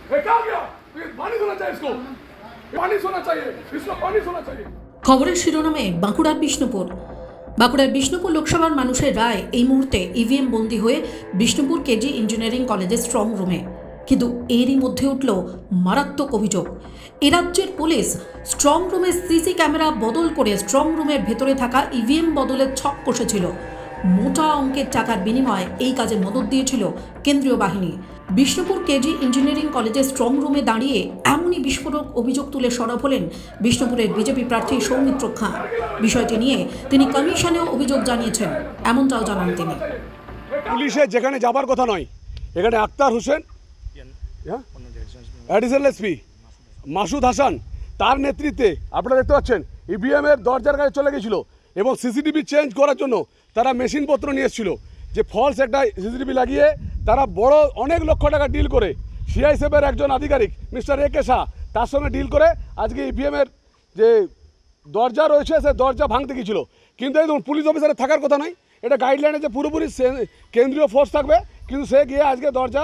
ये क्या किया? ये पानी सोना चाहिए इसको, पानी सोना चाहिए, इसको पानी सोना चाहिए। খবরের শিরোনামে বাঁকুড়ার বিষ্ণুপুর লোকসভার মানুষের রায় এই মুহূর্তে ইভিএম বন্দী হয়ে বিষ্ণুপুর কেজি ইঞ্জিনিয়ারিং কলেজের স্ট্রং রুমে। কিন্তু এরই মধ্যে উঠল মারাত্মক অভিযোগ। এ রাজ্যের পুলিশ স্ট্রং রুমের সিসি ক্যামেরা বদল করে স্ট্রং রুমের ভেতরে থাকা ইভিএম বদলের ছক কষেছিল। মোটা অঙ্কের টাকার বিনিময়ে এই কাজে মদত দিয়েছিল কেন্দ্রীয় বাহিনী। বিষ্ণুপুর কেজি ইঞ্জিনিয়ারিং কলেজের স্ট্রং রুমে দাঁড়িয়ে এমনই বিস্ফোরক অভিযোগ তুলে সরব হলেন বিষ্ণুপুরের বিজেপি প্রার্থী সৌমিত্র খাঁ। বিষয়টি নিয়ে তিনি কমিশনেও অভিযোগ জানিয়েছেন, এমনটাও জানান তিনি। পুলিশের যেখানে যাবার কথা নয়, এখানে আক্তার হোসেন, অ্যাডিশনাল এসপি মাসুদ হাসান, তার নেতৃত্বে আপনারা দেখতে পাচ্ছেন ইভিএম এর দরজার কাছে চলে গেছিল এবং সিসিটিভি চেঞ্জ করার জন্য তারা মেশিনপত্র নিয়ে এসেছিল। যে ফলস একটা সিসিটিভি লাগিয়ে তারা বড় অনেক লক্ষ টাকা ডিল করে সিআইএসএফের একজন আধিকারিক মিস্টার এ কে শাহ তার সঙ্গে ডিল করে আজকে ইভিএমের যে দরজা রয়েছে সে দরজা ভাঙতে গিয়েছিল। কিন্তু এই পুলিশ অফিসারের থাকার কথা নয়, এটা গাইডলাইনে যে পুরোপুরি কেন্দ্রীয় ফোর্স থাকবে, কিন্তু সে গিয়ে আজকে দরজা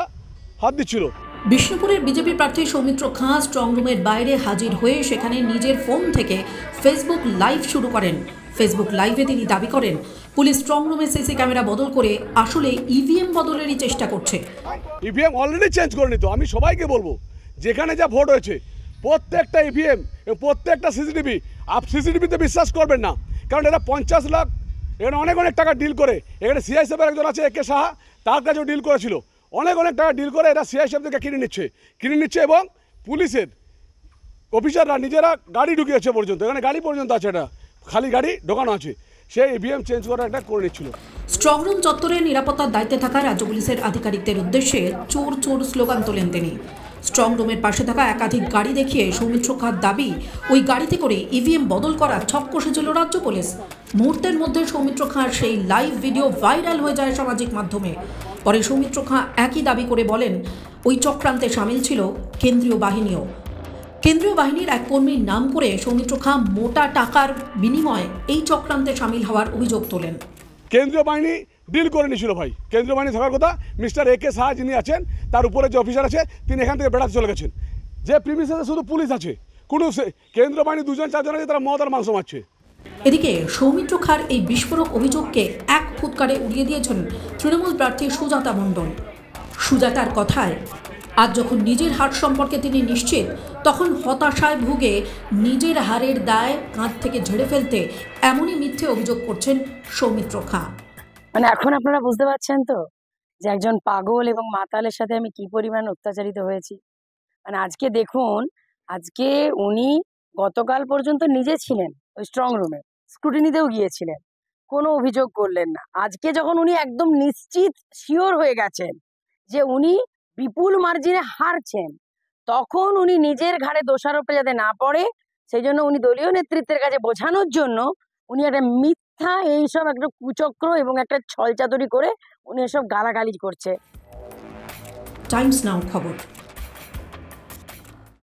হাত দিচ্ছিল। বিষ্ণুপুরের বিজেপি প্রার্থী সৌমিত্র খাঁ স্ট্রং রুমের বাইরে হাজির হয়ে সেখানে নিজের ফোন থেকে ফেসবুক লাইভ শুরু করেন। ফেসবুক লাইভে তিনি দাবি করেন পুলিশ স্ট্রং রুমের সিসি ক্যামেরা বদল করে আসলে ইভিএম বদলেরই চেষ্টা করছে। ইভিএম অলরেডি চেঞ্জ করে নিত। আমি সবাইকে বলবো, যেখানে যা ভোট হয়েছে প্রত্যেকটা ইভিএম প্রত্যেকটা সিসিটিভিতে বিশ্বাস করবেন না, কারণ এরা 50 লাখ এখানে অনেক টাকা ডিল করে। এখানে সিআইএসএফের একজন আছে এ কে শাহ, তার কাছেও ডিল করেছিল। অনেক টাকা ডিল করে এরা সিআইএসএফ থেকে কিনে নিচ্ছে এবং পুলিশের অফিসাররা নিজেরা গাড়ি ঢুকিয়েছে পর্যন্ত, এখানে গাড়ি পর্যন্ত আছে, এটা খালি গাড়ি ঢোকানো আছে, সেই ইভিএম চেঞ্জ করা একটা করে নিচ্ছিল। স্ট্রং রুম চত্বরে নিরাপত্তার দায়িত্বে থাকা রাজ্য পুলিশের আধিকারিকদের উদ্দেশ্যে চোর চোর স্লোগান তোলেন তিনি। স্ট্রং রুমের পাশে থাকা একাধিক গাড়ি দেখিয়ে সৌমিত্র খাঁর দাবি ওই গাড়িতে করে ইভিএম বদল করার ছক কষেছিল রাজ্য পুলিশ। মুহূর্তের মধ্যে সৌমিত্র খাঁর সেই লাইভ ভিডিও ভাইরাল হয়ে যায় সামাজিক মাধ্যমে। পরে সৌমিত্র খাঁ একই দাবি করে বলেন ওই চক্রান্তে সামিল ছিল কেন্দ্রীয় বাহিনীও। কেন্দ্রীয় বাহিনীর এক কর্মীর নাম করে সৌমিত্র খাঁ মোটা টাকার বিনিময়ে এই চক্রান্তে সামিল হওয়ার অভিযোগ তোলেন। কেন্দ্রীয় বাহিনী ডিল করে নিয়েছিল ভাই, কেন্দ্রীয় বাহিনী থাকার কথা। মিস্টার এ কে শাহ যিনি আছেন, তার উপরে যে অফিসার আছে, তিনি এখান থেকে বেড়াতে চলে গেছেন। যে প্রিমিসেসে শুধু পুলিশ আছে, কোনো কেন্দ্রীয় বাহিনী 2-4 জন আছে, তারা মদ আর মাংস মারছে। এদিকে সৌমিত্র খাঁর এই বিস্ফোরক অভিযোগকে এক ফুৎকারে উড়িয়ে দিয়েছেন তৃণমূল প্রার্থী সুজাতা মণ্ডল। সুজাতার কথায় আজ যখন নিজের হার সম্পর্কে তিনি নিশ্চিত, তখন হতাশায় ভুগে নিজের হারের দায় কাঁধ থেকে ঝেড়ে ফেলতে এমনই মিথ্যে অভিযোগ করছেন সৌমিত্র খাঁ। মানে এখন আপনারা বুঝতে পারছেন তো যে একজন পাগল এবং মাতালের সাথে আমি কি পরিমাণ অত্যাচারিত হয়েছি। মানে আজকে দেখুন, আজকে উনি গতকাল পর্যন্ত নিজে ছিলেন ওই স্ট্রং রুমে, স্ক্রুটিনিতেও গিয়েছিলেন, কোনো অভিযোগ করলেন না। আজকে যখন উনি একদম নিশ্চিত শিওর হয়ে গেছেন যে উনি বিপুল মার্জিনে হারছেন, তখন উনি নিজের ঘাড়ে দোষারোপে যাতে না পড়ে, সেই জন্য উনি দলীয় নেতৃত্বের কাছে বোঝানোর জন্য উনি একটা মিথ্যা এইসব একটা কুচক্র এবং একটা ছলচাতুরি করে উনি এসব গালাগালি করছে। টাইমস নাও খবর।